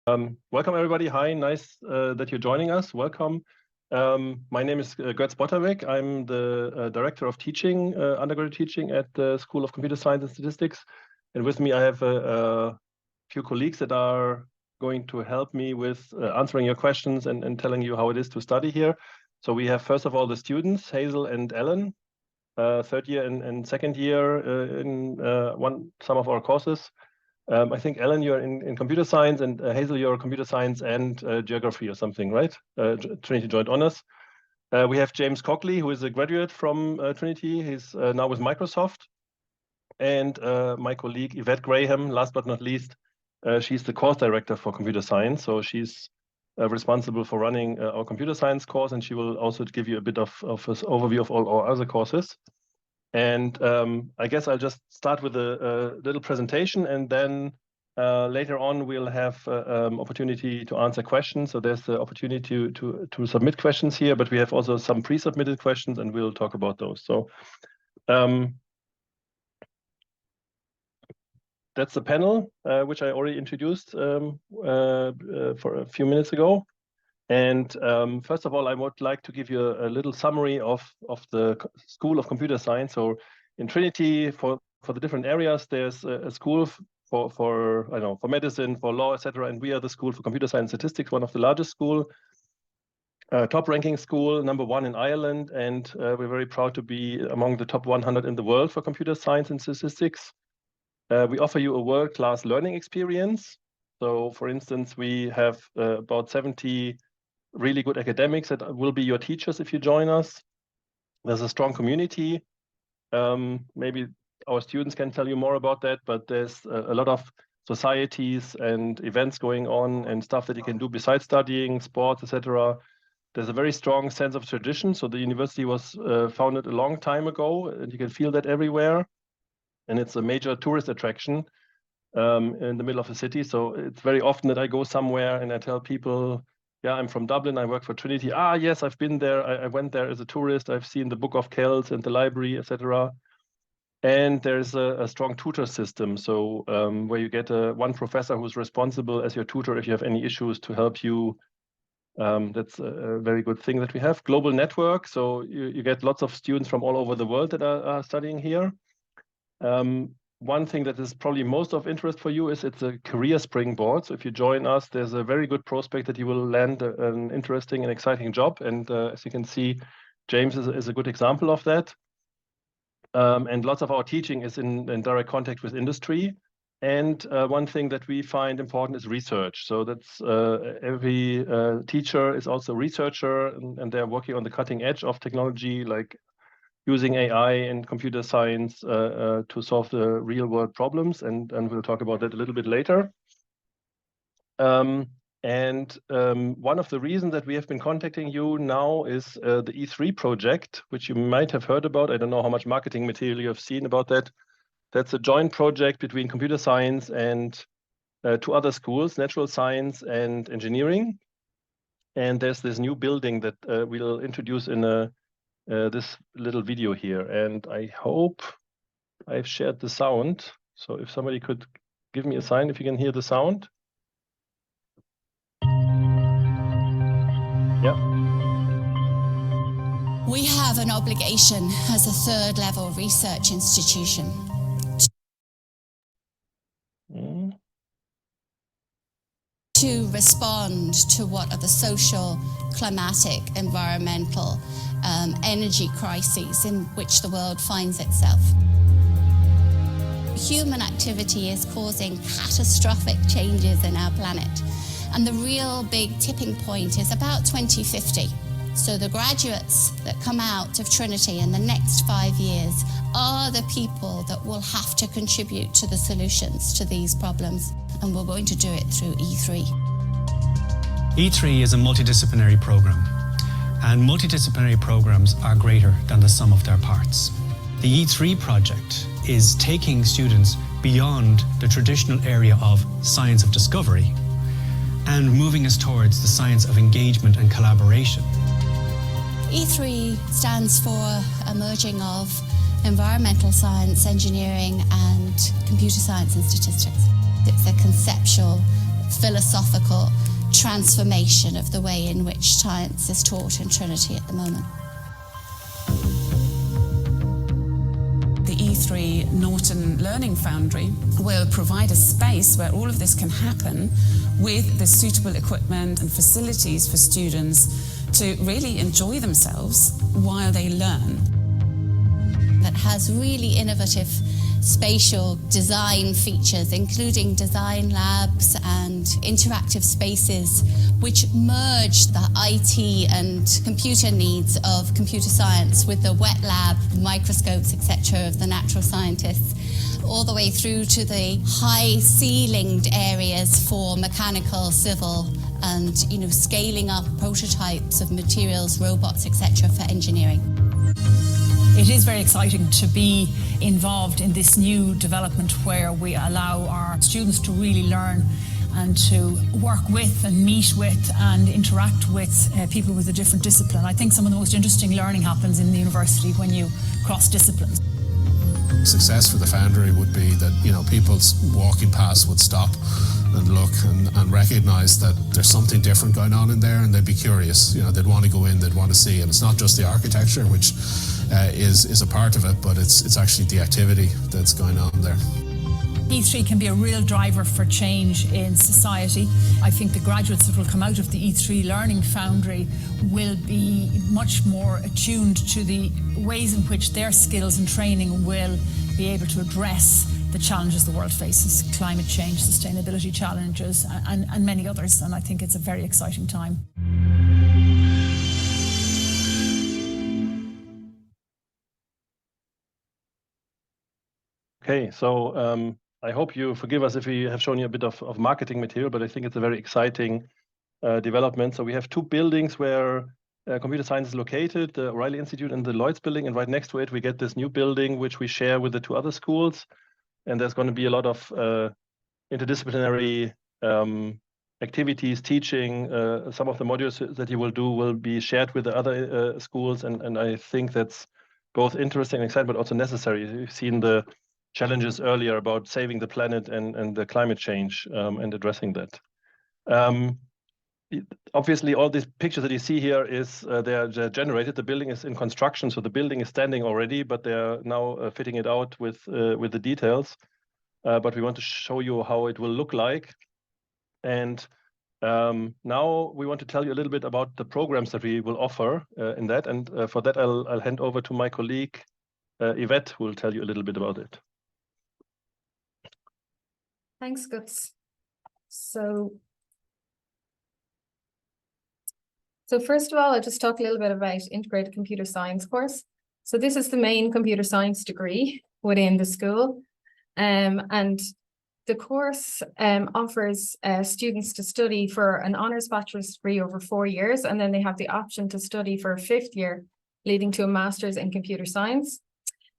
Welcome everybody. Hi, nice that you're joining us. Welcome. My name is Goetz Botterweck. I'm the Director of Teaching, Undergraduate Teaching at the School of Computer Science and Statistics. And with me I have a few colleagues that are going to help me with answering your questions and telling you how it is to study here. So we have first of all the students, Hazel and Ellen, third year and second year in some of our courses. I think, Ellen, you're in computer science, and Hazel, you're computer science and geography or something, right? Trinity Joint Honors. We have James Cogley, who is a graduate from Trinity. He's now with Microsoft. And my colleague, Yvette Graham, last but not least, she's the course director for computer science. So she's responsible for running our computer science course, and she will also give you a bit of an overview of all our other courses. And I guess I'll just start with a little presentation, and then later on we'll have opportunity to answer questions. So there's the opportunity to submit questions here, but we have also some pre-submitted questions, and we'll talk about those. So that's the panel, which I already introduced for a few minutes ago. And first of all, I would like to give you a little summary of the School of Computer Science. So in Trinity, for the different areas, there's a school for I don't know, for medicine, for law, etc. And we are the School for Computer Science and Statistics, one of the largest school, top-ranking school, #1 in Ireland, and we're very proud to be among the top 100 in the world for computer science and statistics. We offer you a world-class learning experience. So, for instance, we have about 70 really good academics that will be your teachers if you join us. There's a strong community. Maybe our students can tell you more about that, but there's a lot of societies and events going on and stuff that you can do besides studying, sports, etc. There's a very strong sense of tradition. So the university was founded a long time ago, and you can feel that everywhere. And it's a major tourist attraction in the middle of the city. So it's very often that I go somewhere and I tell people, yeah, I'm from Dublin, I work for Trinity. Ah, yes, I've been there. I went there as a tourist. I've seen the Book of Kells and the library, etc. And there's a strong tutor system. So where you get one professor who's responsible as your tutor if you have any issues to help you. That's a very good thing that we have. Global network. So you get lots of students from all over the world that are studying here. One thing that is probably most of interest for you is it's a career springboard. So if you join us, there's a very good prospect that you will land an interesting and exciting job. And as you can see, James is a good example of that. And lots of our teaching is in direct contact with industry. And one thing that we find important is research. So that's every teacher is also a researcher, and they're working on the cutting edge of technology, like using AI and computer science to solve the real world problems. And we'll talk about that a little bit later. One of the reasons that we have been contacting you now is the E3 project, which you might have heard about. I don't know how much marketing material you have seen about that. That's a joint project between computer science and two other schools, natural science and engineering. And there's this new building that we'll introduce in this little video here, and I hope I've shared the sound. So if somebody could give me a sign if you can hear the sound. Yeah. We have an obligation as a third-level research institution to respond to what are the social, climatic, environmental, energy crises in which the world finds itself. Human activity is causing catastrophic changes in our planet, and the real big tipping point is about 2050. So the graduates that come out of Trinity in the next 5 years are the people that will have to contribute to the solutions to these problems, and we're going to do it through E3. E3 is a multidisciplinary program, and multidisciplinary programs are greater than the sum of their parts. The E3 project is taking students beyond the traditional area of science of discovery and moving us towards the science of engagement and collaboration. E3 stands for a merging of environmental science, engineering, and computer science and statistics. It's a conceptual philosophical transformation of the way in which science is taught in Trinity at the moment. The E3 Norton Learning Foundry will provide a space where all of this can happen with the suitable equipment and facilities for students to really enjoy themselves while they learn. That has really innovative spatial design features, including design labs and interactive spaces, which merge the IT and computer needs of computer science with the wet lab, microscopes, etc. of the natural scientists, all the way through to the high-ceilinged areas for mechanical, civil, and scaling up prototypes of materials, robots, etc. for engineering. It is very exciting to be involved in this new development where we allow our students to really learn and to work with and meet with and interact with people with a different discipline. I think some of the most interesting learning happens in the university when you cross disciplines. Success for the Foundry would be that people walking past would stop and look and recognise that there's something different going on in there, and they'd be curious. They'd want to go in, they'd want to see, and it's not just the architecture, which is a part of it, but it's actually the activity that's going on there. E3 can be a real driver for change in society. I think the graduates that will come out of the E3 Learning Foundry will be much more attuned to the ways in which their skills and training will be able to address the challenges the world faces, climate change, sustainability challenges, and many others. And I think it's a very exciting time. Okay, so I hope you forgive us if we have shown you a bit of marketing material, but I think it's a very exciting development. So we have two buildings where computer science is located, the O'Reilly Institute and the Lloyd's building, and right next to it we get this new building which we share with the two other schools. And there's going to be a lot of interdisciplinary activities, teaching. Some of the modules that you will do will be shared with the other schools, and I think that's both interesting and exciting, but also necessary. You've seen the challenges earlier about saving the planet and the climate change and addressing that. Obviously, all these pictures that you see here they're generated. The building is in construction, so the building is standing already, but they're now fitting it out with the details. But we want to show you how it will look like. And now we want to tell you a little bit about the programs that we will offer in that. And for that, I'll hand over to my colleague, Yvette, who will tell you a little bit about it. Thanks, Goetz. So first of all, I'll just talk a little bit about integrated computer science course. So this is the main computer science degree within the school. And the course offers students to study for an honours bachelor's degree over 4 years, and then they have the option to study for a 5th year, leading to a master's in computer science.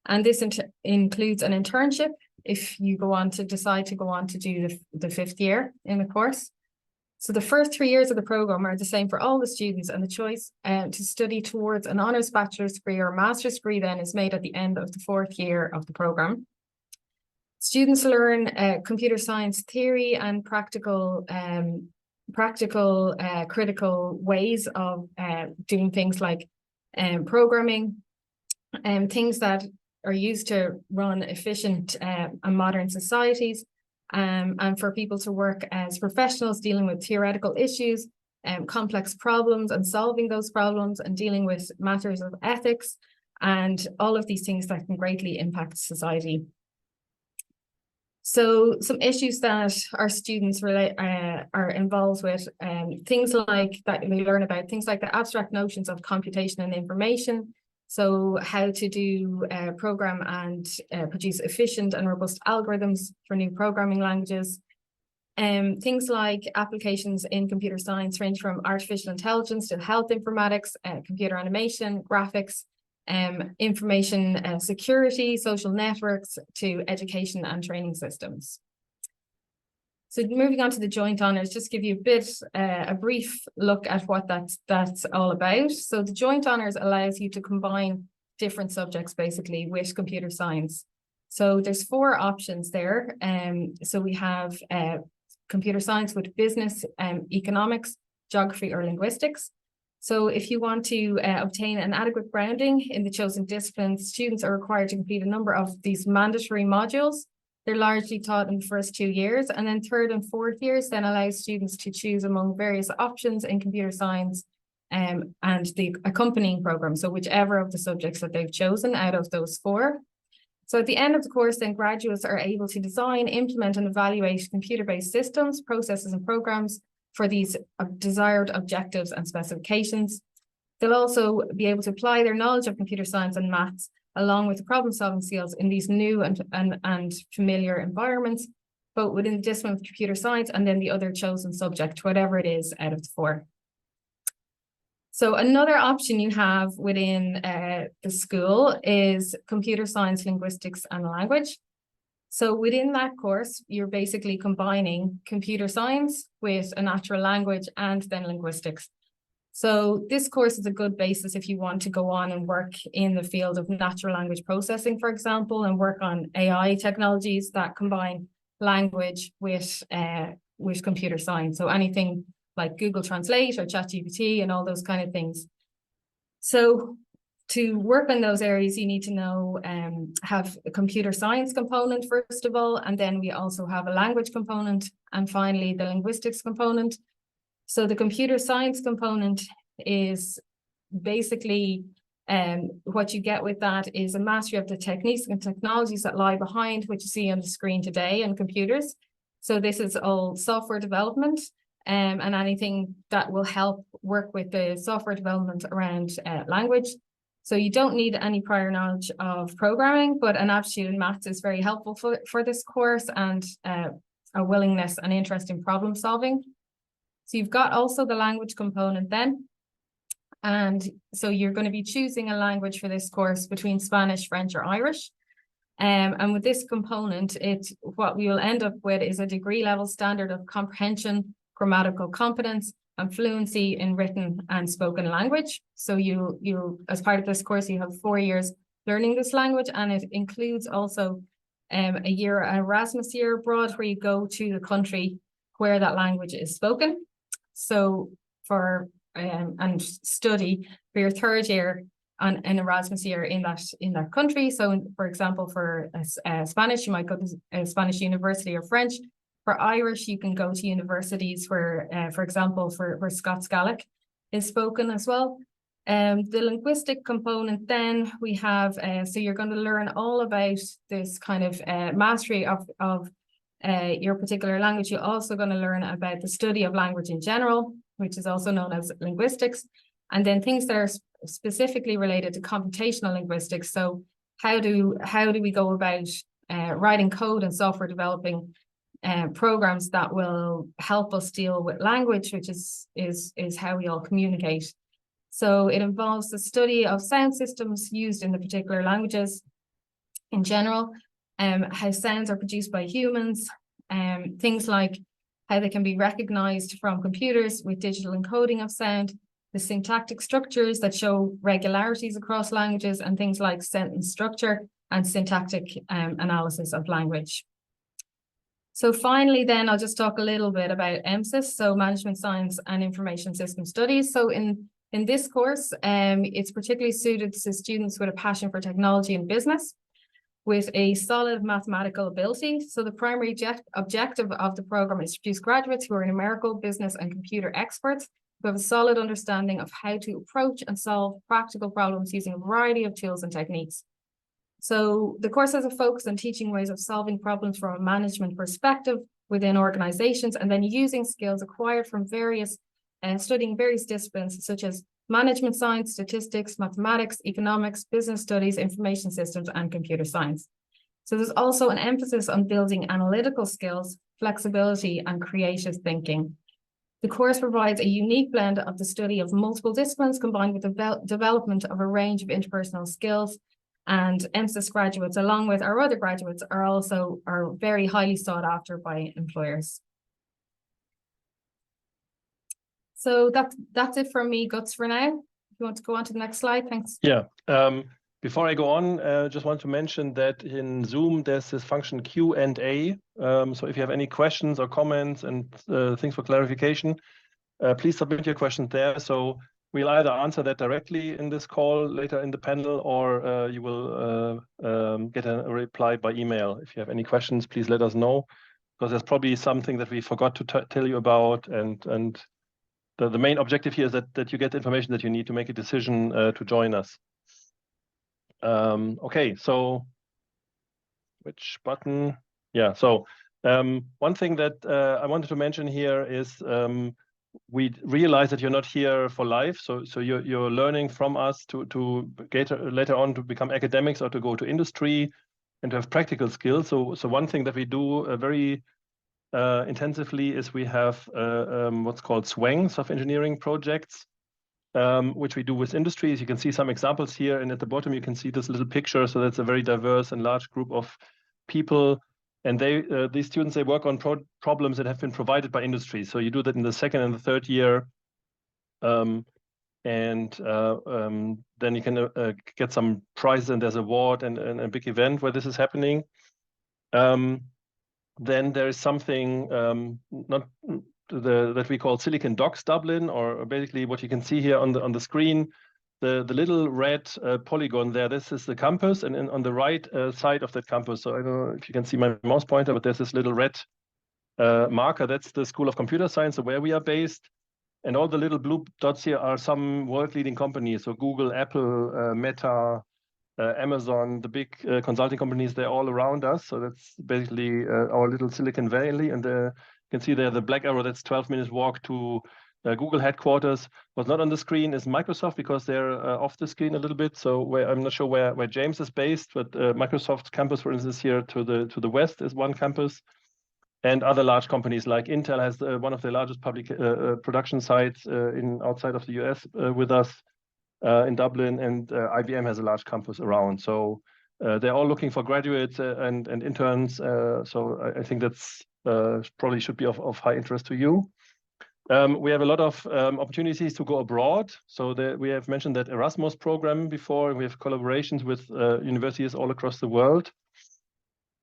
And this includes an internship if you decide to go on to do the 5th year in the course. So the first 3 years of the programme are the same for all the students, and the choice to study towards an honours bachelor's degree or master's degree then is made at the end of the 4th year of the programme. Students learn computer science theory and practical critical ways of doing things like programming and things that are used to run efficient and modern societies, and for people to work as professionals dealing with theoretical issues, complex problems and solving those problems, and dealing with matters of ethics and all of these things that can greatly impact society. So some issues that our students are involved with, things like that we learn about, things like the abstract notions of computation and information. So how to do program and produce efficient and robust algorithms for new programming languages. Things like applications in computer science range from artificial intelligence to health informatics, computer animation, graphics, information security, social networks, to education and training systems. So moving on to the joint honours, just give you a brief look at what that's all about. So the joint honours allows you to combine different subjects basically with computer science. So there's 4 options there. So we have computer science with business, economics, geography, or linguistics. So if you want to obtain an adequate grounding in the chosen disciplines, students are required to complete a number of these mandatory modules. They're largely taught in the first 2 years, and then third and fourth years then allows students to choose among various options in computer science and the accompanying program. So whichever of the subjects that they've chosen out of those 4. So at the end of the course, then graduates are able to design, implement, and evaluate computer-based systems, processes, and programs for these desired objectives and specifications. They'll also be able to apply their knowledge of computer science and maths along with the problem-solving skills in these new and familiar environments, both within the discipline of computer science and then the other chosen subject, whatever it is out of the 4. So another option you have within the school is computer science, linguistics, and language. So within that course, you're basically combining computer science with a natural language and then linguistics. So this course is a good basis if you want to go on and work in the field of natural language processing, for example, and work on AI technologies that combine language with computer science. So anything like Google Translate or ChatGPT and all those kind of things. So to work in those areas, you need to know, have a computer science component, first of all, and then we also have a language component, and finally the linguistics component. So the computer science component is basically, what you get with that is a mastery of the techniques and technologies that lie behind what you see on the screen today in computers. So this is all software development, and anything that will help work with the software development around language. So you don't need any prior knowledge of programming, but an aptitude in maths is very helpful for this course, and a willingness and interest in problem solving. So you've got also the language component then. And so you're going to be choosing a language for this course between Spanish, French, or Irish. And with this component, what we will end up with is a degree level standard of comprehension, grammatical competence, and fluency in written and spoken language. So you as part of this course, you have 4 years learning this language, and it includes also a year, an Erasmus year abroad, where you go to the country where that language is spoken. So for and study for your 3rd year on an Erasmus year in that country. So for example, for Spanish, you might go to a Spanish university, or French. For Irish, you can go to universities where, for example, where Scots Gaelic is spoken as well. The linguistic component then we have, so you're going to learn all about this kind of mastery of your particular language. You're also going to learn about the study of language in general, which is also known as linguistics, and then things that are specifically related to computational linguistics. So how do we go about writing code and software developing programs that will help us deal with language, which is how we all communicate. So it involves the study of sound systems used in the particular languages in general, how sounds are produced by humans, things like how they can be recognized from computers with digital encoding of sound, the syntactic structures that show regularities across languages, and things like sentence structure and syntactic analysis of language. So finally, then I'll just talk a little bit about MSIS, so Management Science and Information System Studies. So in this course, it's particularly suited to students with a passion for technology and business, with a solid mathematical ability. So the primary objective of the program is to produce graduates who are numerical, business, and computer experts who have a solid understanding of how to approach and solve practical problems using a variety of tools and techniques. So the course has a focus on teaching ways of solving problems from a management perspective within organizations, and then using skills acquired from studying various disciplines such as management science, statistics, mathematics, economics, business studies, information systems, and computer science. So there's also an emphasis on building analytical skills, flexibility, and creative thinking. The course provides a unique blend of the study of multiple disciplines combined with the development of a range of interpersonal skills. And MSIS graduates, along with our other graduates, are very highly sought after by employers. So that's it from me, Goetz, for now. If you want to go on to the next slide, thanks. Yeah. Before I go on, just want to mention that in Zoom, there's this function Q&A. So if you have any questions or comments and things for clarification, please submit your questions there. So we'll either answer that directly in this call later in the panel, or you will get a reply by email. If you have any questions, please let us know, because there's probably something that we forgot to tell you about. And the main objective here is that you get the information that you need to make a decision to join us. Okay, so which button? Yeah, so one thing that I wanted to mention here is we realize that you're not here for life, so you're learning from us to get later on to become academics or to go to industry and to have practical skills. So one thing that we do very intensively is we have what's called SWANGs of engineering projects, which we do with industries. You can see some examples here, and at the bottom you can see this little picture. So that's a very diverse and large group of people, and these students, they work on problems that have been provided by industry. So you do that in the second and the third year, and then you can get some prizes, and there's an award and a big event where this is happening. Then there is something that we call Silicon Docs Dublin, or basically what you can see here on the screen, the little red polygon there. This is the campus, and on the right side of that campus, so I don't know if you can see my mouse pointer, but there's this little red marker. That's the School of Computer Science, so where we are based. And all the little blue dots here are some world-leading companies. So Google, Apple, Meta, Amazon, the big consulting companies, they're all around us. So that's basically our little Silicon Valley. And you can see there the black arrow, that's 12 minutes walk to Google headquarters. What's not on the screen is Microsoft, because they're off the screen a little bit. So I'm not sure where James is based, but Microsoft's campus, for instance, here to the west is one campus. And other large companies like Intel has one of the largest public production sites outside of the US with us in Dublin, and IBM has a large campus around. So they're all looking for graduates and interns. So I think that's probably should be of high interest to you. We have a lot of opportunities to go abroad. So we have mentioned that Erasmus program before. We have collaborations with universities all across the world.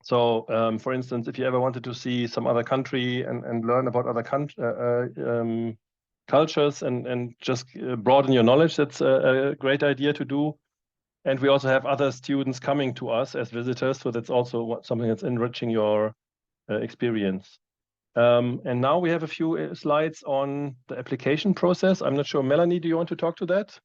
So, for instance, if you ever wanted to see some other country and learn about other cultures and just broaden your knowledge, that's a great idea to do. And we also have other students coming to us as visitors, so that's also something that's enriching your experience. And now we have a few slides on the application process. I'm not sure, Melanie, do you want to talk to that?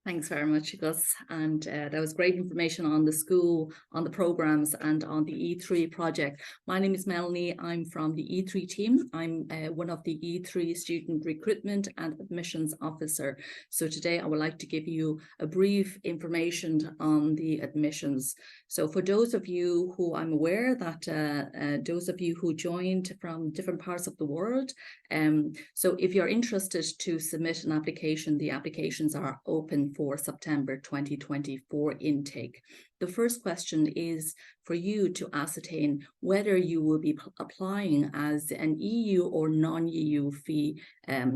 Thanks very much, Gus. And that was great information on the school, on the programs, and on the E3 project. My name is Melanie. I'm from the E3 team. I'm one of the E3 student recruitment and admissions officer. So today I would like to give you a brief information on the admissions. So for those of you who I'm aware that those of you who joined from different parts of the world, so if you're interested to submit an application, the applications are open for September 2024 intake. The first question is for you to ascertain whether you will be applying as an EU or non-EU fee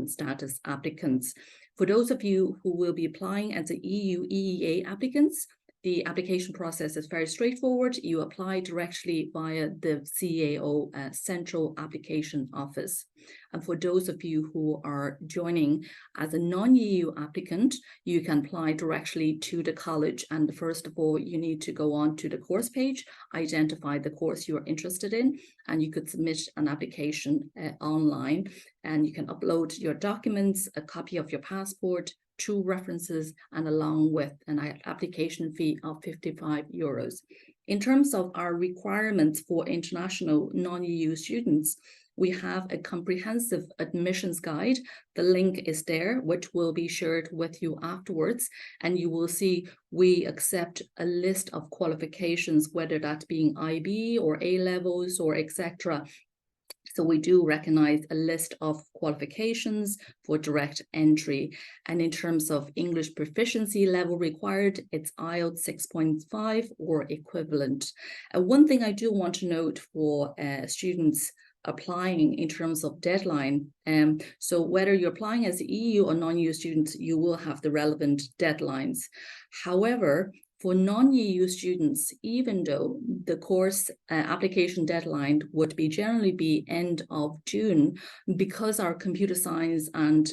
status applicants. For those of you who will be applying as the EU EEA applicants, the application process is very straightforward. You apply directly via the CAO Central Application Office. And for those of you who are joining as a non-EU applicant, you can apply directly to the college. And first of all, you need to go on to the course page, identify the course you are interested in, and you could submit an application online. And you can upload your documents, a copy of your passport, 2 references, and along with an application fee of €55. In terms of our requirements for international non-EU students, we have a comprehensive admissions guide. The link is there, which will be shared with you afterwards. And you will see we accept a list of qualifications, whether that being IB or A levels or etc. So we do recognize a list of qualifications for direct entry. And in terms of English proficiency level required, it's IELTS 6.5 or equivalent. One thing I do want to note for students applying in terms of deadline. So whether you're applying as EU or non-EU students, you will have the relevant deadlines. However, for non-EU students, even though the course application deadline would generally be end of June, because our computer science and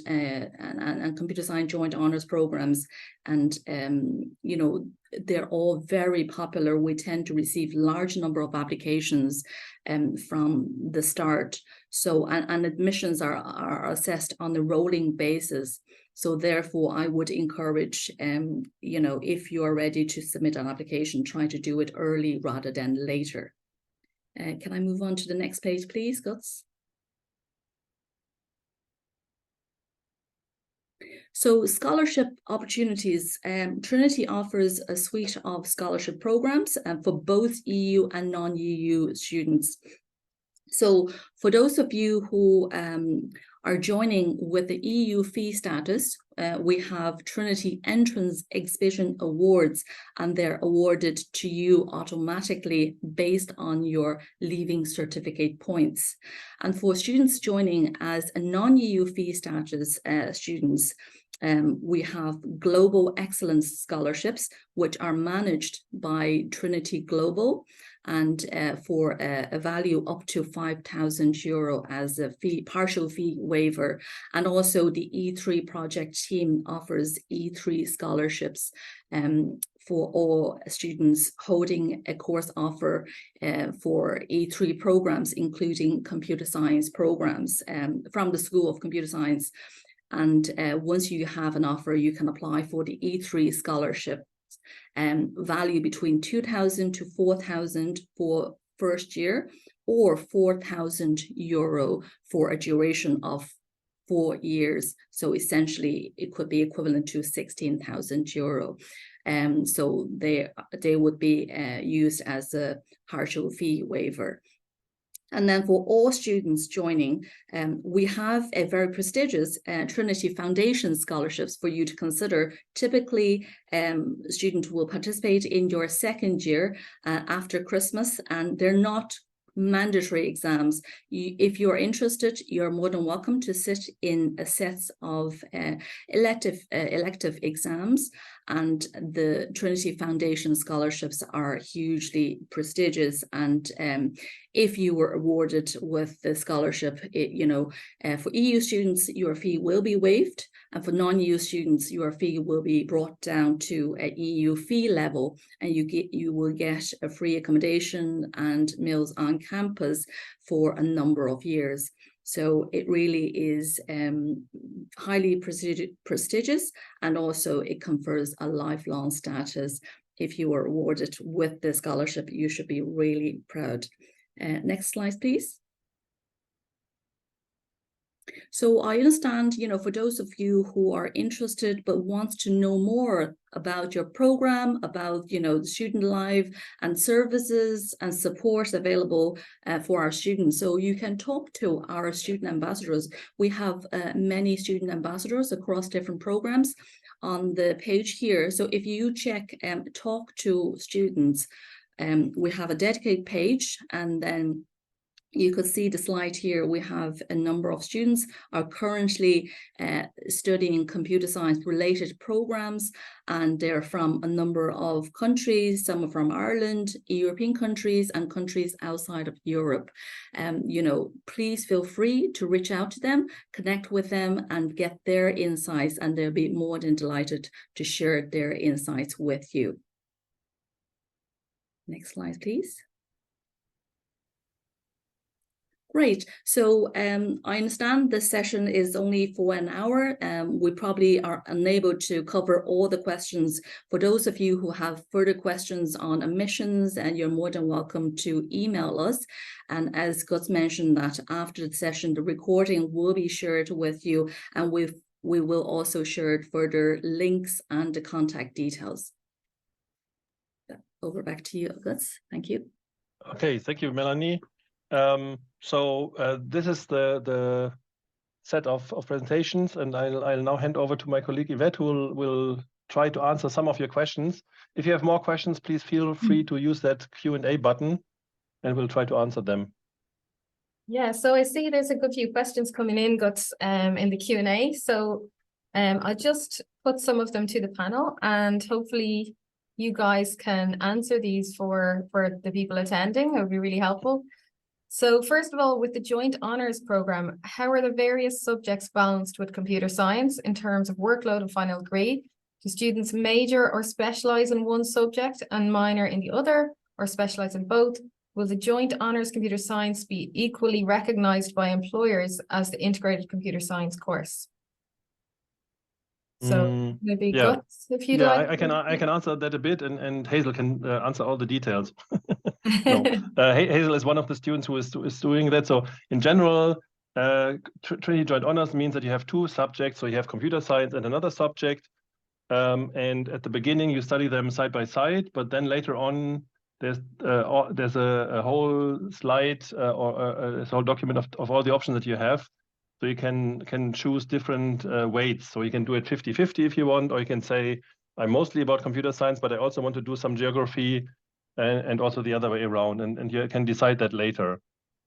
computer science joint honours programs, and you know, they're all very popular. We tend to receive large number of applications from the start. So and admissions are assessed on a rolling basis. So therefore, I would encourage, you know, if you are ready to submit an application, try to do it early rather than later. Can I move on to the next page, please, Goetz? So scholarship opportunities. Trinity offers a suite of scholarship programs for both EU and non-EU students. So for those of you who are joining with the EU fee status, we have Trinity Entrance Exhibition Awards, and they're awarded to you automatically based on your leaving certificate points. And for students joining as a non-EU fee status students, we have Global Excellence Scholarships, which are managed by Trinity Global, and for a value up to €5,000 as a partial fee waiver. And also the E3 project team offers E3 scholarships for all students holding a course offer for E3 programs, including computer science programs from the School of Computer Science. And once you have an offer, you can apply for the E3 scholarship. Value between 2,000 to 4,000 for first year, or €4,000 for a duration of 4 years. So essentially, it could be equivalent to €16,000. So they would be used as a partial fee waiver. And then for all students joining, we have a very prestigious Trinity Foundation scholarships for you to consider. Typically, students will participate in your second year after Christmas, and they're not mandatory exams. If you're interested, you're more than welcome to sit in a set of elective exams, and the Trinity Foundation scholarships are hugely prestigious. And if you were awarded with the scholarship, for EU students, your fee will be waived, and for non-EU students, your fee will be brought down to a EU fee level, and you will get a free accommodation and meals on campus for a number of years. So it really is highly prestigious, and also it confers a lifelong status. If you were awarded with the scholarship, you should be really proud. Next slide, please. So I understand, for those of you who are interested but want to know more about your program, about, the student life and services and support available for our students. So you can talk to our student ambassadors. We have many student ambassadors across different programs on the page here. So if you check talk to students, we have a dedicated page, and then you could see the slide here. We have a number of students are currently studying computer science related programs, and they're from a number of countries. Some are from Ireland, European countries, and countries outside of Europe. Please feel free to reach out to them, connect with them, and get their insights, and they'll be more than delighted to share their insights with you. Next slide, please. Great. So I understand this session is only for an hour. We probably are unable to cover all the questions. For those of you who have further questions on admissions, and you're more than welcome to email us. And as Goetz mentioned, that after the session, the recording will be shared with you, and we will also share further links and the contact details. Over back to you, Goetz. Thank you. Okay, thank you, Melanie. This is the set of presentations, and I'll now hand over to my colleague Yvette, who will try to answer some of your questions. If you have more questions, please feel free to use that Q&A button, and we'll try to answer them. Yeah, so I see there's a good few questions coming in, Goetz, in the Q&A. So I'll just put some of them to the panel, and hopefully you guys can answer these for the people attending. It would be really helpful. So first of all, with the joint honours programme, how are the various subjects balanced with computer science in terms of workload and final grade? Do students major or specialise in one subject and minor in the other, or specialise in both? Will the joint honours computer science be equally recognised by employers as the integrated computer science course? So maybe Goetz, if you'd like. I can answer that a bit, and Hazel can answer all the details. No, Hazel is one of the students who is doing that. So in general, Trinity Joint Honors means that you have two subjects. So you have computer science and another subject. And at the beginning, you study them side by side, but then later on, there's a whole slide or a whole document of all the options that you have. So you can choose different weights. So you can do it 50-50 if you want, or you can say, I'm mostly about computer science, but I also want to do some geography, and also the other way around. And you can decide that later.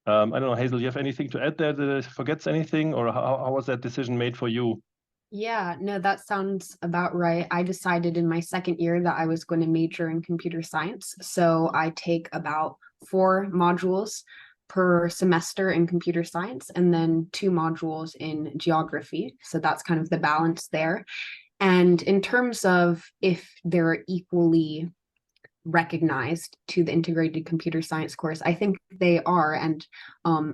I don't know, Hazel, you have anything to add there? Did I forget anything, or how was that decision made for you? Yeah, no, that sounds about right. I decided in my second year that I was going to major in computer science. So I take about 4 modules per semester in computer science, and then 2 modules in geography. So that's kind of the balance there. And in terms of if they're equally recognized to the integrated computer science course, I think they are. And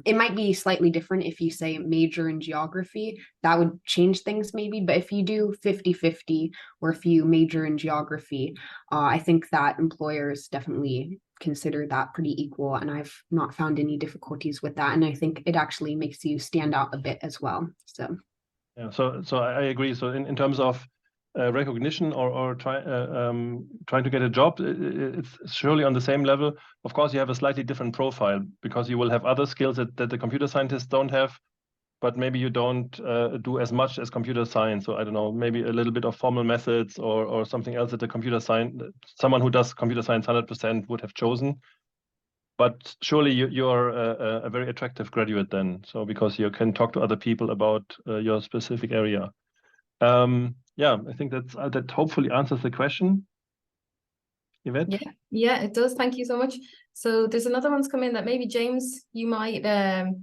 it might be slightly different if you say major in geography. That would change things maybe. But if you do 50-50, or if you major in geography, I think that employers definitely consider that pretty equal, and I've not found any difficulties with that, and I think it actually makes you stand out a bit as well. So yeah, so I agree. So in terms of recognition or trying to get a job, it's surely on the same level. Of course, you have a slightly different profile because you will have other skills that the computer scientists don't have, but maybe you don't do as much as computer science. So I don't know, maybe a little bit of formal methods or something else that the computer science, someone who does computer science 100% would have chosen. But surely you're a very attractive graduate then. So because you can talk to other people about your specific area. Yeah, I think that hopefully answers the question. Yvette? Yeah, it does. Thank you so much. So there's another one's come in that maybe James, you might have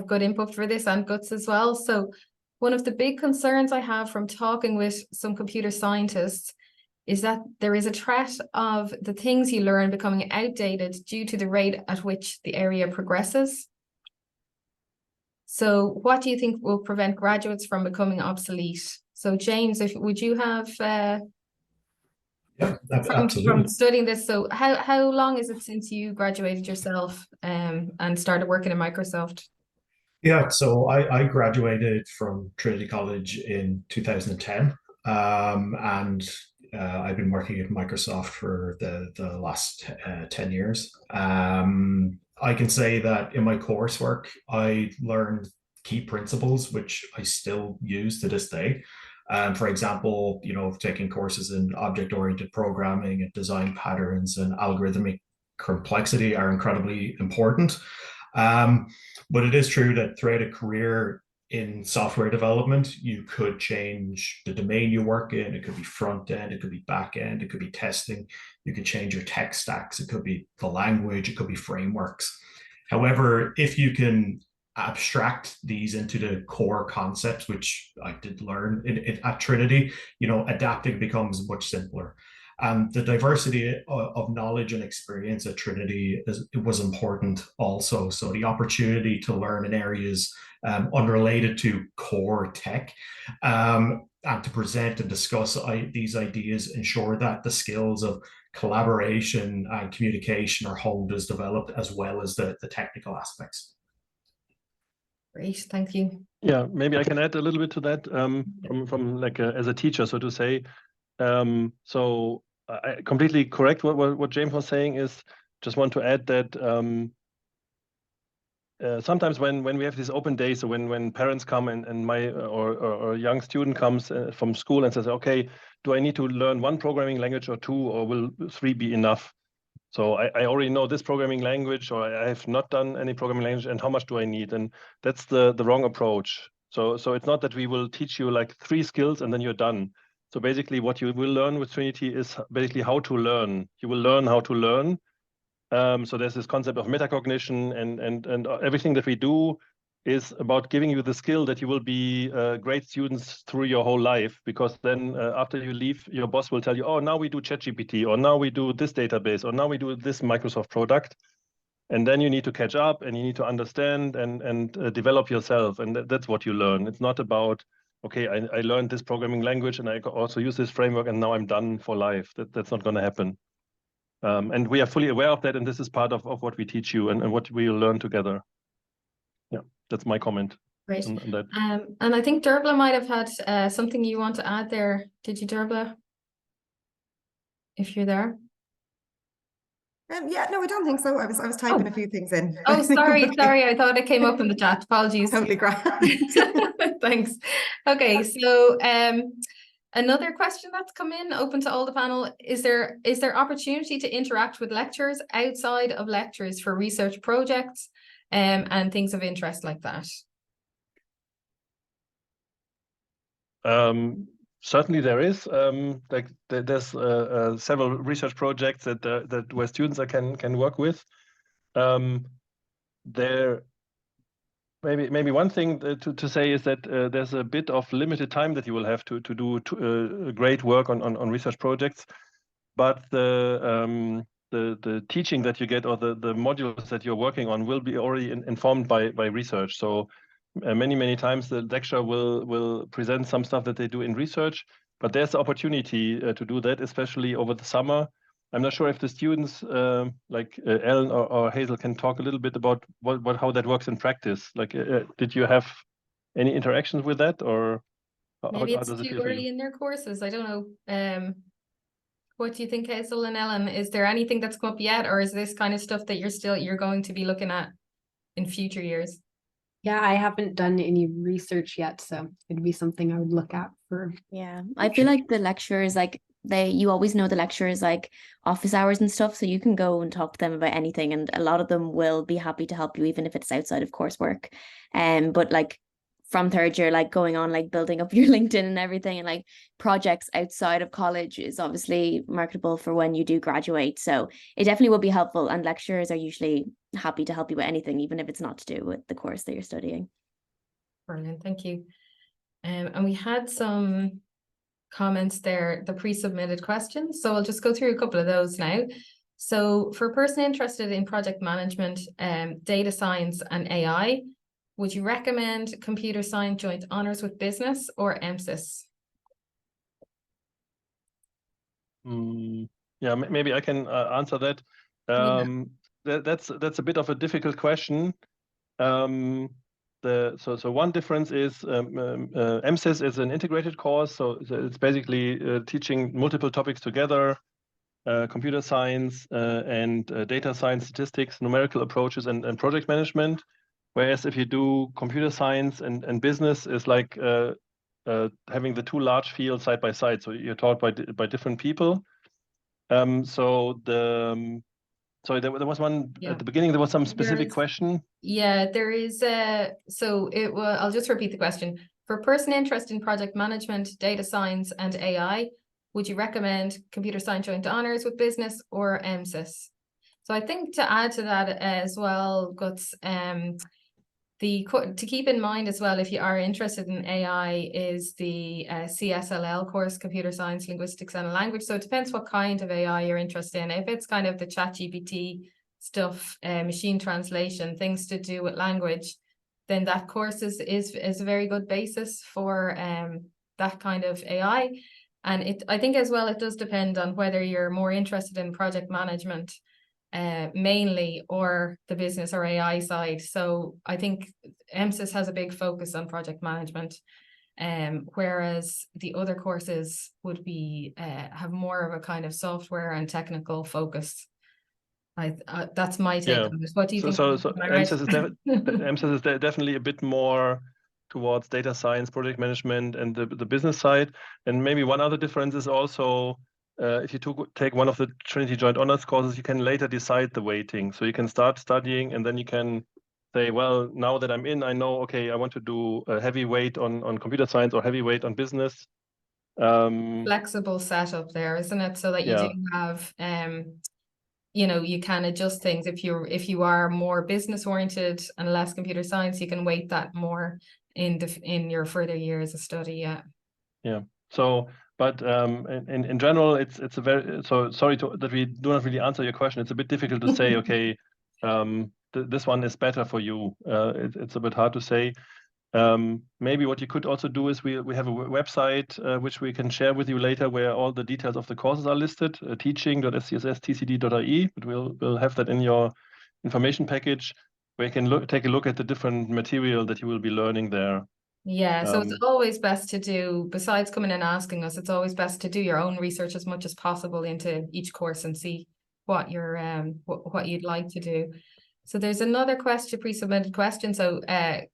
good input for this, and Goetz as well. So one of the big concerns I have from talking with some computer scientists is that there is a threat of the things you learn becoming outdated due to the rate at which the area progresses. So what do you think will prevent graduates from becoming obsolete? So James, would you have from studying this? So how long is it since you graduated yourself and started working in Microsoft? Yeah, so I graduated from Trinity College in 2010, and I've been working at Microsoft for the last 10 years. I can say that in my coursework, I learned key principles, which I still use to this day. For example, taking courses in object-oriented programming and design patterns and algorithmic complexity are incredibly important. But it is true that throughout a career in software development, you could change the domain you work in. It could be front end, it could be back end, it could be testing. You could change your tech stacks. It could be the language, it could be frameworks. However, if you can abstract these into the core concepts, which I did learn at Trinity, adapting becomes much simpler. The diversity of knowledge and experience at Trinity was important also. So the opportunity to learn in areas unrelated to core tech and to present and discuss these ideas ensure that the skills of collaboration and communication are honed as developed, as well as the technical aspects. Great, thank you. Yeah, maybe I can add a little bit to that from like as a teacher, so to say. So I completely correct what James was saying. Is just want to add that sometimes when we have these open days, so when parents come and my or a young student comes from school and says, okay, do I need to learn one programming language or 2, or will 3 be enough? So I already know this programming language, or I have not done any programming language, and how much do I need? And that's the wrong approach. So it's not that we will teach you like 3 skills and then you're done. So basically what you will learn with Trinity is basically how to learn. You will learn how to learn. So there's this concept of metacognition, and everything that we do is about giving you the skill that you will be great students through your whole life, because then after you leave, your boss will tell you, oh, now we do ChatGPT, or now we do this database, or now we do this Microsoft product. And then you need to catch up, and you need to understand and develop yourself. And that's what you learn. It's not about, okay, I learned this programming language and I also use this framework and now I'm done for life. That's not going to happen. And we are fully aware of that. And this is part of what we teach you and what we will learn together. Yeah, that's my comment. Great. On that. And I think Derbla might have had something you want to add there. Did you, Derbla? If you're there. Yeah, no, I don't think so. I was typing a few things in. Oh, sorry. I thought it came up in the chat. Apologies. Totally grand. Thanks. Okay, so another question that's come in, open to all the panel. Is there opportunity to interact with lecturers outside of lectures for research projects and things of interest like that? Certainly there is. Like there's several research projects that where students can work with. There maybe one thing to say is that there's a bit of limited time that you will have to do great work on research projects, but the teaching that you get, or the modules that you're working on, will be already informed by research. So many times the lecturer will present some stuff that they do in research, but there's the opportunity to do that, especially over the summer. I'm not sure if the students like Ellen or Hazel can talk a little bit about how that works in practice. Like, did you have any interactions with that, or maybe it's too early in their courses? I don't know. What do you think, Hazel and Ellen? Is there anything that's come up yet, or is this kind of stuff that you're going to be looking at in future years? Yeah, I haven't done any research yet, so it'd be something I would look at for. Yeah, I feel like the lecturers, like you always know the lecturers like office hours and stuff, so you can go and talk to them about anything, and a lot of them will be happy to help you, even if it's outside of coursework. But like from third year, like going on, like building up your LinkedIn and everything, and like projects outside of college is obviously marketable for when you do graduate. So it definitely will be helpful, and lecturers are usually happy to help you with anything, even if it's not to do with the course that you're studying. Brilliant, thank you. And we had some comments there, the pre-submitted questions. So I'll just go through a couple of those now. So for a person interested in project management, data science and AI, would you recommend computer science joint honours with business or MSIS? Yeah, maybe I can answer that. That's a bit of a difficult question. So one difference is MSIS is an integrated course, so it's basically teaching multiple topics together: computer science and data science, statistics, numerical approaches, and project management. Whereas if you do computer science and business, is like having the two large fields side by side. So you're taught by different people. So there was one at the beginning. There was some specific question. Yeah, there is. I'll just repeat the question. For a person interested in project management, data science, and AI, would you recommend computer science joint honours with business or MSIS? So I think to add to that as well, Goetz, to keep in mind as well, if you are interested in AI, is the CSLL course, Computer Science, Linguistics and Language. So it depends what kind of AI you're interested in. If it's kind of the ChatGPT stuff, machine translation, things to do with language, then that course is a very good basis for that kind of AI. And I think as well, it does depend on whether you're more interested in project management mainly, or the business or AI side. So I think MSIS has a big focus on project management, whereas the other courses would be have more of a kind of software and technical focus. That's my take on this. What do you think? So MSIS is definitely a bit more towards data science, project management, and the business side. And maybe one other difference is also if you take one of the Trinity Joint Honors courses, you can later decide the weighting. So you can start studying, and then you can say, well, now that I'm in, I know, okay, I want to do a heavy weight on computer science or heavy weight on business. Flexible setup there, isn't it? So that you do have, you know, you can adjust things. If you are more business oriented and less computer science, you can weight that more in your further years of study. Yeah. So, but in general, it's a very, so sorry that we do not really answer your question. It's a bit difficult to say, okay, this one is better for you. It's a bit hard to say. Maybe what you could also do is we have a website which we can share with you later, where all the details of the courses are listed, teaching.scss.tcd.ie, but we'll have that in your information package, where you can take a look at the different material that you will be learning there. Yeah, so it's always best to do, besides coming and asking us, it's always best to do your own research as much as possible into each course and see what you're what you'd like to do. So there's another question, pre-submitted question. So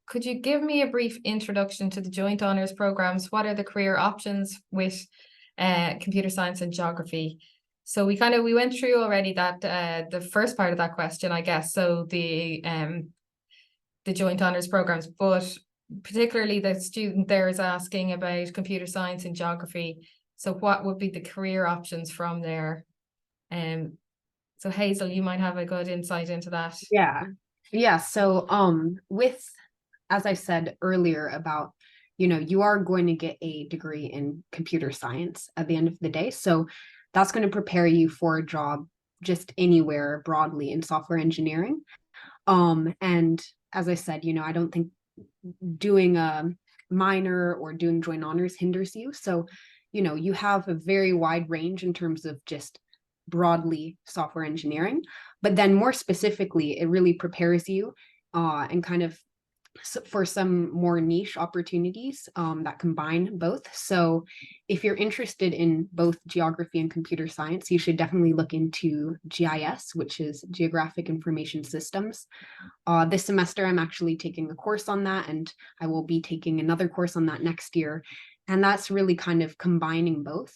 could you give me a brief introduction to the joint honours programs? What are the career options with computer science and geography? So we went through already that the first part of that question, I guess. So the joint honours programs, but particularly the student there is asking about computer science and geography. So what would be the career options from there? So Hazel, you might have a good insight into that. Yeah. So with, as I said earlier about, you know, you are going to get a degree in computer science at the end of the day. So that's going to prepare you for a job just anywhere broadly in software engineering. And as I said, you know, I don't think doing a minor or doing joint honors hinders you. So, you know, you have a very wide range in terms of just broadly software engineering, but then more specifically, it really prepares you and kind of for some more niche opportunities that combine both. So if you're interested in both geography and computer science, you should definitely look into GIS, which is Geographic Information Systems. This semester, I'm actually taking a course on that, and I will be taking another course on that next year. And that's really kind of combining both.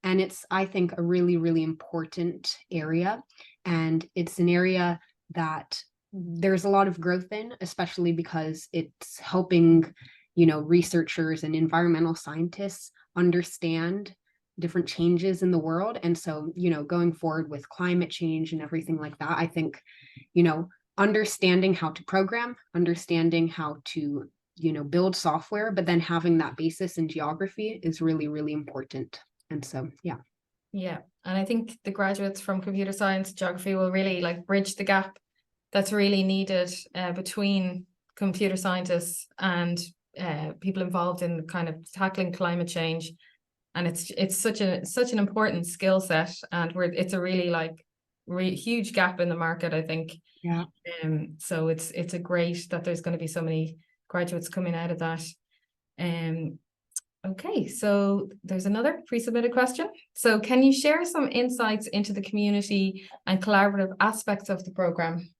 And it's, I think, a really, really important area. And it's an area that there's a lot of growth in, especially because it's helping, you know, researchers and environmental scientists understand different changes in the world. And so, you know, going forward with climate change and everything like that, I think, you know, understanding how to program, understanding how to, you know, build software, but then having that basis in geography is really, really important. And so, yeah. Yeah. And I think the graduates from computer science, geography will really like bridge the gap that's really needed between computer scientists and people involved in kind of tackling climate change. And it's such an important skill set, and it's a really like huge gap in the market, I think. Yeah. So it's a great that there's going to be so many graduates coming out of that. Okay, so there's another pre-submitted question. So can you share some insights into the community and collaborative aspects of the program?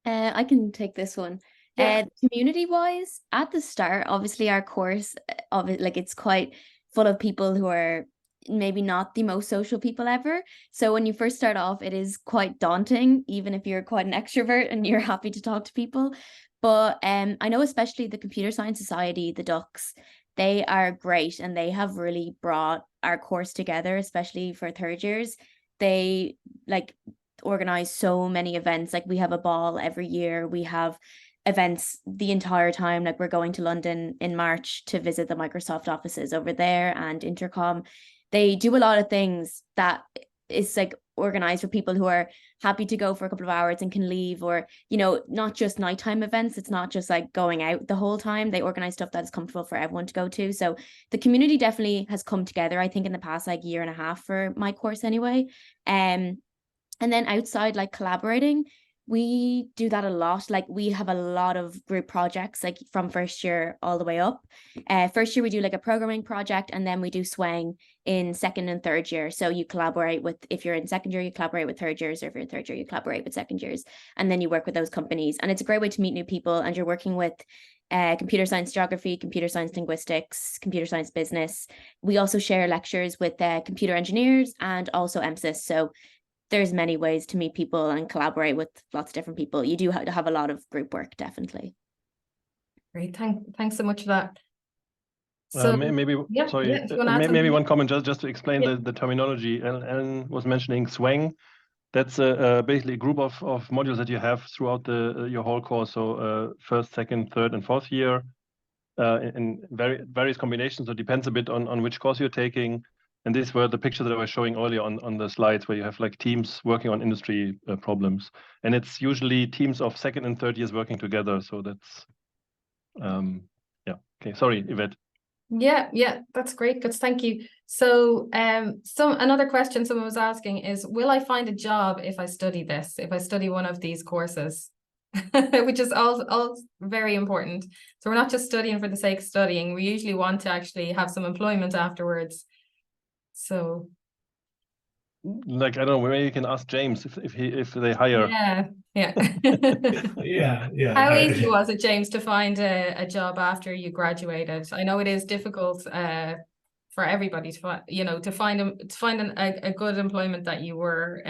I can take this one. Yeah. Community-wise, at the start, obviously our course of it, like it's quite full of people who are maybe not the most social people ever. So when you first start off, it is quite daunting, even if you're quite an extrovert and you're happy to talk to people. But I know especially the Computer Science Society, the Ducks, they are great, and they have really brought our course together, especially for third years. They like organize so many events. Like we have a ball every year, we have events the entire time. Like we're going to London in March to visit the Microsoft offices over there and Intercom. They do a lot of things that is like organized for people who are happy to go for a couple of hours and can leave, or, you know, not just nighttime events. It's not just like going out the whole time. They organize stuff that is comfortable for everyone to go to. So the community definitely has come together, I think, in the past like year and a half for my course anyway. And then outside, like collaborating, We do that a lot. Like we have a lot of group projects, like from first year all the way up. First year we do like a programming project, and then we do swaying in second and third year. So you collaborate with, if you're in second year, you collaborate with third years, or if you're in third year, you collaborate with second years, and then you work with those companies. And it's a great way to meet new people, and you're working with computer science geography, computer science linguistics, computer science business. We also share lectures with computer engineers and also emphasis. So there's many ways to meet people and collaborate with lots of different people. You do have a lot of group work, definitely. Great, thanks so much for that. So maybe yeah, sorry, yeah, maybe one comment just to explain the terminology. Ellen was mentioning swang. That's basically a group of modules that you have throughout your whole course. So first, second, third, and fourth year in various combinations. So it depends a bit on which course you're taking. And these were the pictures that I was showing earlier on the slides, where you have like teams working on industry problems. And it's usually teams of second and third years working together. So that's, yeah. Okay, sorry, Yvette. Yeah, that's great. Good, thank you. So another question someone was asking is, will I find a job if I study this, if I study one of these courses? Which is all very important. So we're not just studying for the sake of studying. We usually want to actually have some employment afterwards. So, like, I don't know, maybe you can ask James if they hire. Yeah. Yeah. How easy was it, James, to find a job after you graduated? I know it is difficult for everybody to find a good employment that you were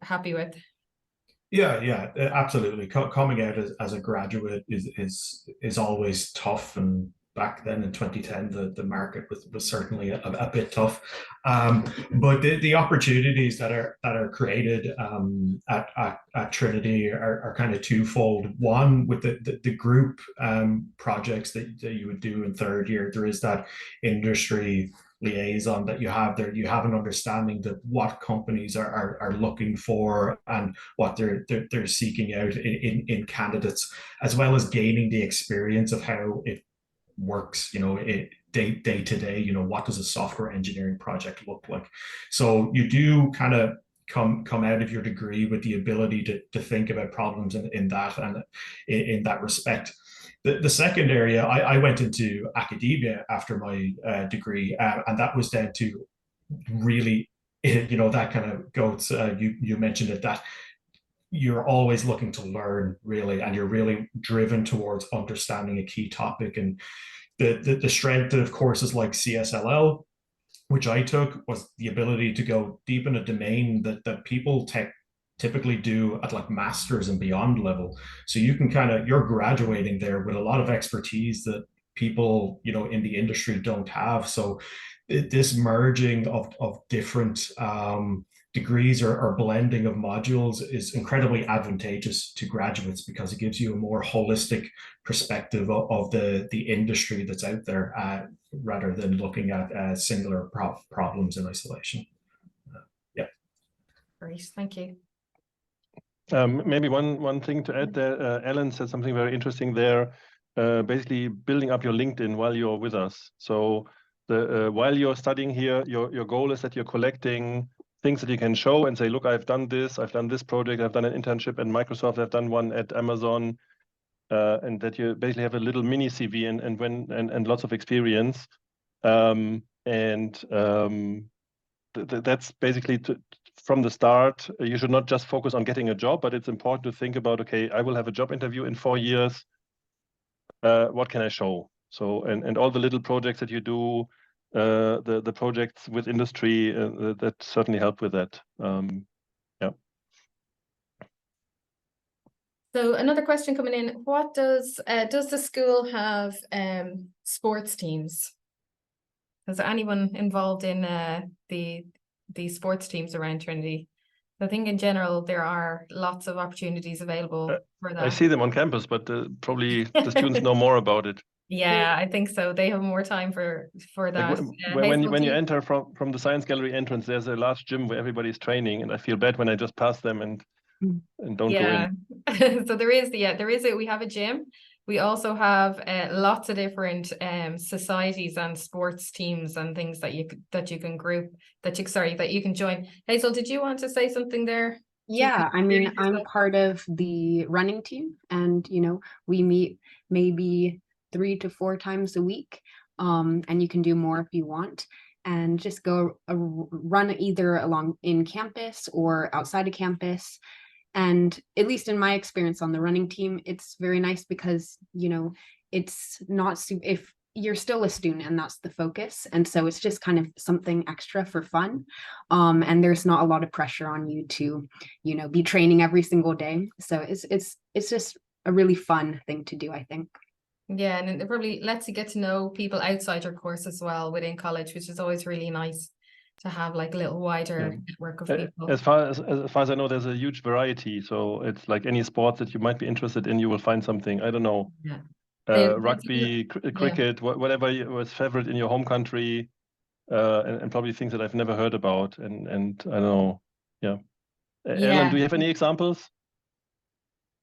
happy with. Yeah, absolutely. Coming out as a graduate is always tough, and back then in 2010, the market was certainly a bit tough. But the opportunities that are created at Trinity are kind of twofold. One, with the group projects that you would do in third year, there is that industry liaison that you have there. You have an understanding that what companies are looking for and what they're seeking out in candidates, as well as gaining the experience of how it works, day to day. What does a software engineering project look like? So you do kind of come out of your degree with the ability to think about problems in that respect. The second area, I went into academia after my degree, and that was down to really, that kind of Goetz, you mentioned it, that you're always looking to learn, really, and you're really driven towards understanding a key topic. And the strength of courses like CSLL, which I took, was the ability to go deep in a domain that people typically do at like master's and beyond level. So you can you're graduating there with a lot of expertise that people, in the industry don't have. So this merging of different degrees or blending of modules is incredibly advantageous to graduates, because it gives you a more holistic perspective of the industry that's out there, rather than looking at singular problems in isolation. Yeah. Great, thank you. Maybe one thing to add there, Ellen said something very interesting there, basically building up your LinkedIn while you're with us. So while you're studying here, your goal is that you're collecting things that you can show and say, look, I've done this project, I've done an internship at Microsoft, I've done one at Amazon, and that you basically have a little mini CV and lots of experience. That's basically from the start. You should not just focus on getting a job, but it's important to think about, okay, I will have a job interview in 4 years. What can I show? So, and all the little projects that you do, the projects with industry, that certainly help with that. Yeah. So another question coming in: what does the school have sports teams? Is there anyone involved in the sports teams around Trinity? I think in general there are lots of opportunities available for that. I see them on campus, but probably the students know more about it. Yeah, I think so. They have more time for that. Like when you enter from the science gallery entrance, there's a large gym where everybody's training, and I feel bad when I just pass them and don't go in. So there is we have a gym. We also have lots of different societies and sports teams and things that you can join. Hazel, did you want to say something there? Yeah, I mean, I'm part of the running team, and we meet maybe 3 to 4 times a week. And you can do more if you want, and just go run either along in campus or outside of campus. And at least in my experience on the running team, it's very nice because it's not if you're still a student and that's the focus, and so it's just kind of something extra for fun, and there's not a lot of pressure on you to be training every single day, so it's just a really fun thing to do, I think. Yeah, and it probably lets you get to know people outside your course as well within college, which is always really nice to have like a little wider network of people. As far as I know, there's a huge variety, so it's like any sport that you might be interested in, you will find something. I don't know. Yeah. Rugby, cricket, whatever was favorite in your home country, and probably things that I've never heard about, and I don't know. Yeah. Ellen, do you have any examples?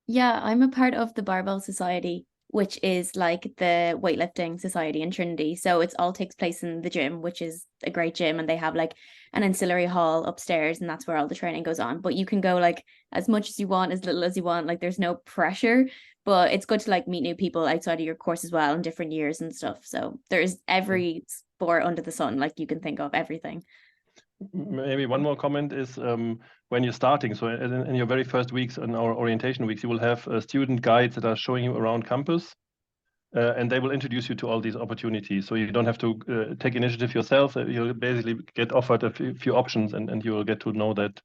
Yeah, I'm a part of the Barbell Society, which is like the weightlifting society in Trinity. So it all takes place in the gym, which is a great gym, and they have like an ancillary hall upstairs, and that's where all the training goes on. But you can go like as much as you want, as little as you want. Like there's no pressure, but it's good to like meet new people outside of your course as well in different years and stuff. So there's every sport under the sun, like you can think of everything. Maybe one more comment is when you're starting, so in your very first weeks, in our orientation weeks, you will have student guides that are showing you around campus, and they will introduce you to all these opportunities. So you don't have to take initiative yourself. You'll basically get offered a few options, and you will get to know that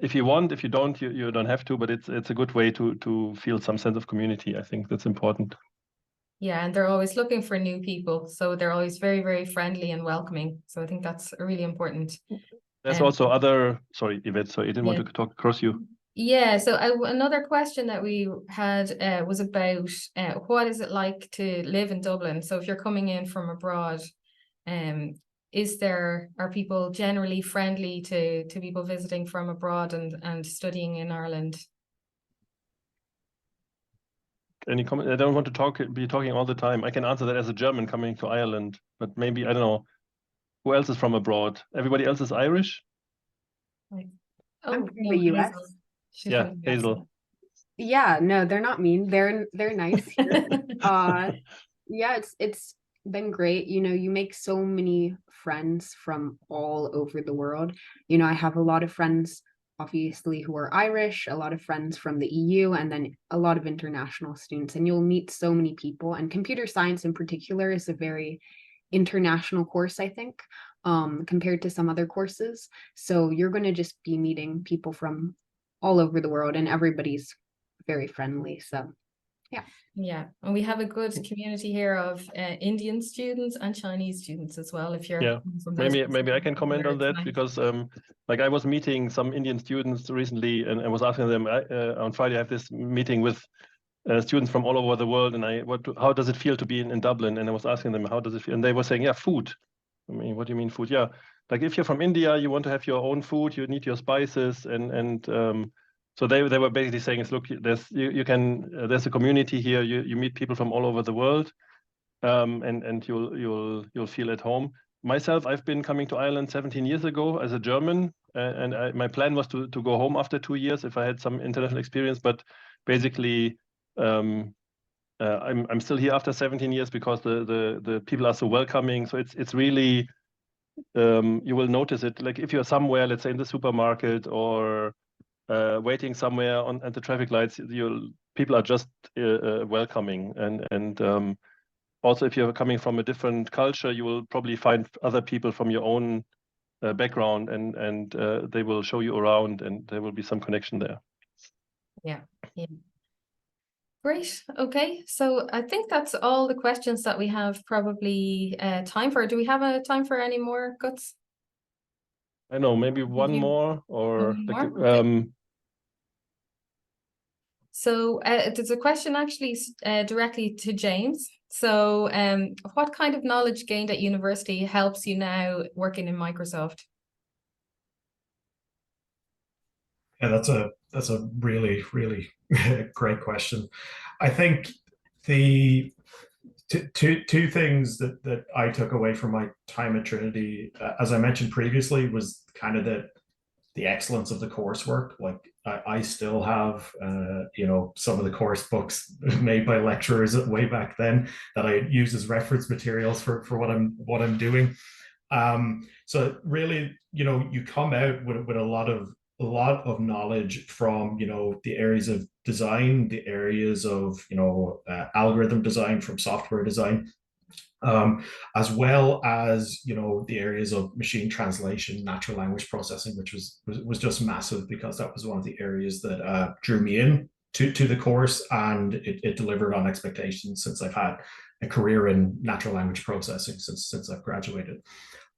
if you want. If you don't, you don't have to, but it's a good way to feel some sense of community. I think that's important. Yeah, and they're always looking for new people, so they're always very, very friendly and welcoming. So I think that's really important. There's also other, sorry, Yvette, sorry, I didn't want to talk across you. Yeah, so another question that we had was about what is it like to live in Dublin? So if you're coming in from abroad, are people generally friendly to people visiting from abroad and studying in Ireland? Any comment? I don't want to be talking all the time. I can answer that as a German coming to Ireland, but maybe, I don't know, who else is from abroad? Everybody else is Irish? I'm from the US. Yeah, Hazel. Yeah, no, they're not mean. They're nice here. Yeah, it's been great. You make so many friends from all over the world. I have a lot of friends obviously who are Irish, a lot of friends from the EU, and then a lot of international students, and you'll meet so many people. And computer science in particular is a very international course, I think, compared to some other courses. So you're going to just be meeting people from all over the world, and everybody's very friendly. So yeah, and we have a good community here of Indian students and Chinese students as well. If you're maybe I can comment on that, because like I was meeting some Indian students recently, and I was asking them on Friday I have this meeting with students from all over the world, and how does it feel to be in Dublin? And I was asking them, how does it feel? And they were saying, yeah, food. I mean, what do you mean food? Yeah, like if you're from India, you want to have your own food, you need your spices, and so they were basically saying, look, there's a community here. You meet people from all over the world, and you'll feel at home. Myself, I've been coming to Ireland 17 years ago as a German, and my plan was to go home after 2 years if I had some international experience. But basically, I'm still here after 17 years because the people are so welcoming. So it's really you will notice it. Like if you're somewhere, let's say in the supermarket or waiting somewhere at the traffic lights, people are just welcoming, and also if you're coming from a different culture, you will probably find other people from your own background, and they will show you around, and there will be some connection there. Yeah. Great. Okay, so I think that's all the questions that we have probably time for. Do we have a time for any more, Goetz? I know, maybe one more, or So there's a question actually directly to James. So what kind of knowledge gained at university helps you now working in Microsoft? Yeah, that's a really, really great question. I think the two things that I took away from my time at Trinity, as I mentioned previously, was kind of that the excellence of the coursework. Like I still have, you know, some of the course books made by lecturers way back then that I use as reference materials for what I'm doing. So really, you know, you come out with a lot of knowledge from, you know, the areas of design, the areas of, you know, algorithm design, from software design, as well as, you know, the areas of machine translation, natural language processing, which was just massive, because that was one of the areas that drew me in to the course, and it delivered on expectations, since I've had a career in natural language processing since I've graduated.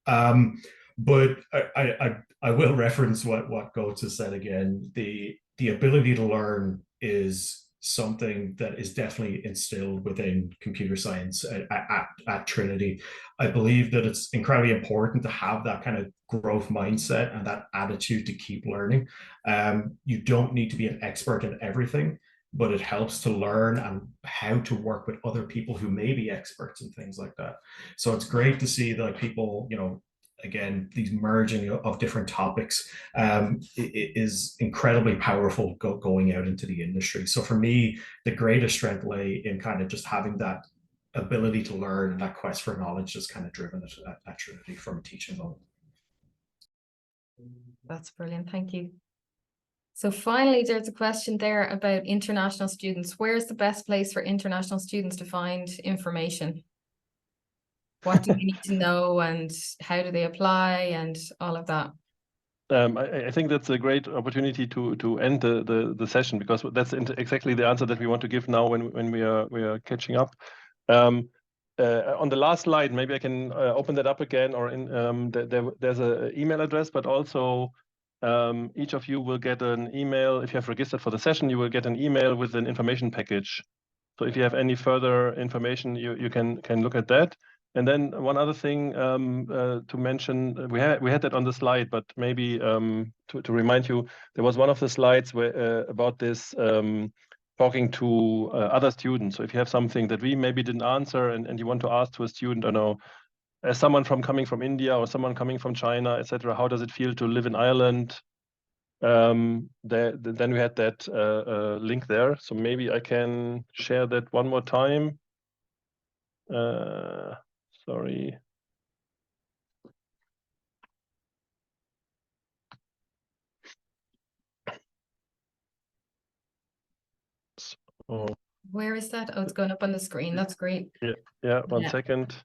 But I will reference what Goetz has said again. The ability to learn is something that is definitely instilled within computer science at Trinity. I believe that it's incredibly important to have that kind of growth mindset and that attitude to keep learning. You don't need to be an expert in everything, but it helps to learn and how to work with other people who may be experts and things like that. So it's great to see that people, you know, again, these merging of different topics is incredibly powerful going out into the industry. So for me, the greatest strength lay in kind of just having that ability to learn, and that quest for knowledge just kind of driven it at Trinity from a teaching level. That's brilliant. Thank you. So finally, there's a question there about international students. Where's the best place for international students to find information? What do they need to know, and how do they apply, and all of that? I think that's a great opportunity to end the session, because that's exactly the answer that we want to give now when we are catching up. On the last slide, maybe I can open that up again, or in there's an email address, but also each of you will get an email. If you have registered for the session, you will get an email with an information package. So if you have any further information, you can look at that. And then one other thing to mention, we had that on the slide, but maybe to remind you, there was one of the slides where about this talking to other students. So if you have something that we maybe didn't answer, and you want to ask to a student, I know, as someone coming from India or someone coming from China, etc., how does it feel to live in Ireland? Then we had that link there. So maybe I can share that one more time. Sorry. So, where is that? Oh, it's going up on the screen. That's great. Yeah. One second.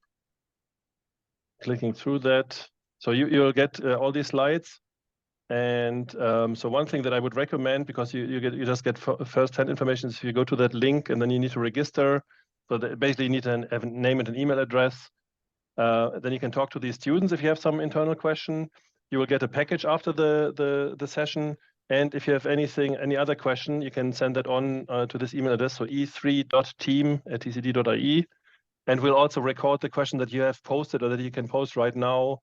Clicking through that. So you'll get all these slides. And so one thing that I would recommend, because you just get first-hand information, is if you go to that link and then you need to register. So basically you need to have a name and an email address. Then you can talk to these students if you have some internal question. You will get a package after the session. And if you have any other question, you can send that on to this email address, so e3.team@tcd.ie. And we'll also record the question that you have posted, or that you can post right now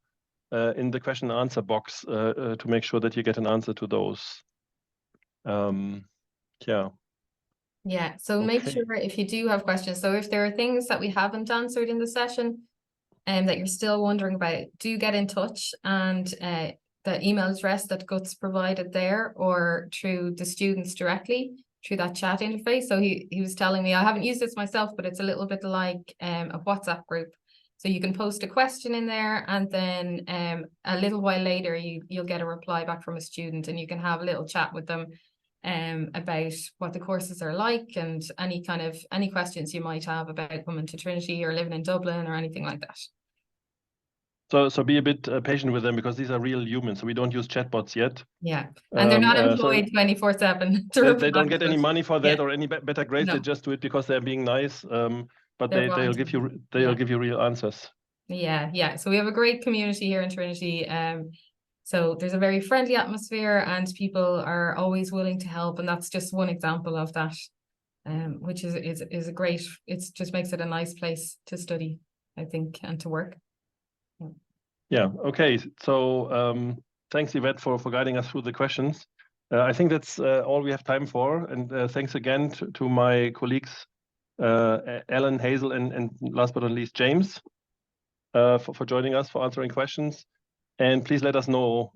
in the question and answer box to make sure that you get an answer to those. Yeah, so make sure if you do have questions, so if there are things that we haven't answered in the session and that you're still wondering about, do get in touch, and the email address that Goetz provided there, or through the students directly through that chat interface. So he was telling me, I haven't used this myself, but it's a little bit like a WhatsApp group. So you can post a question in there, and then a little while later you'll get a reply back from a student, and you can have a little chat with them about what the courses are like, and any questions you might have about coming to Trinity or living in Dublin or anything like that. So be a bit patient with them, because these are real humans. So we don't use chatbots yet. Yeah, and they're not employed 24/7. They don't get any money for that or any better grades. No. They just do it because they're being nice. But they'll give you real answers. Yeah. So we have a great community here in Trinity. So there's a very friendly atmosphere, and people are always willing to help, and that's just one example of that. Which is a great. It just makes it a nice place to study, I think, and to work. Yeah. Okay. So thanks, Yvette, for guiding us through the questions. I think that's all we have time for. And thanks again to my colleagues, Ellen, Hazel, and last but not least, James, for joining us, for answering questions. And please let us know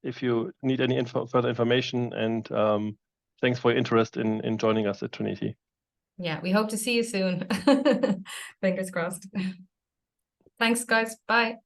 if you need any further information. And thanks for your interest in joining us at Trinity. Yeah, we hope to see you soon. Fingers crossed. Thanks, guys. Bye.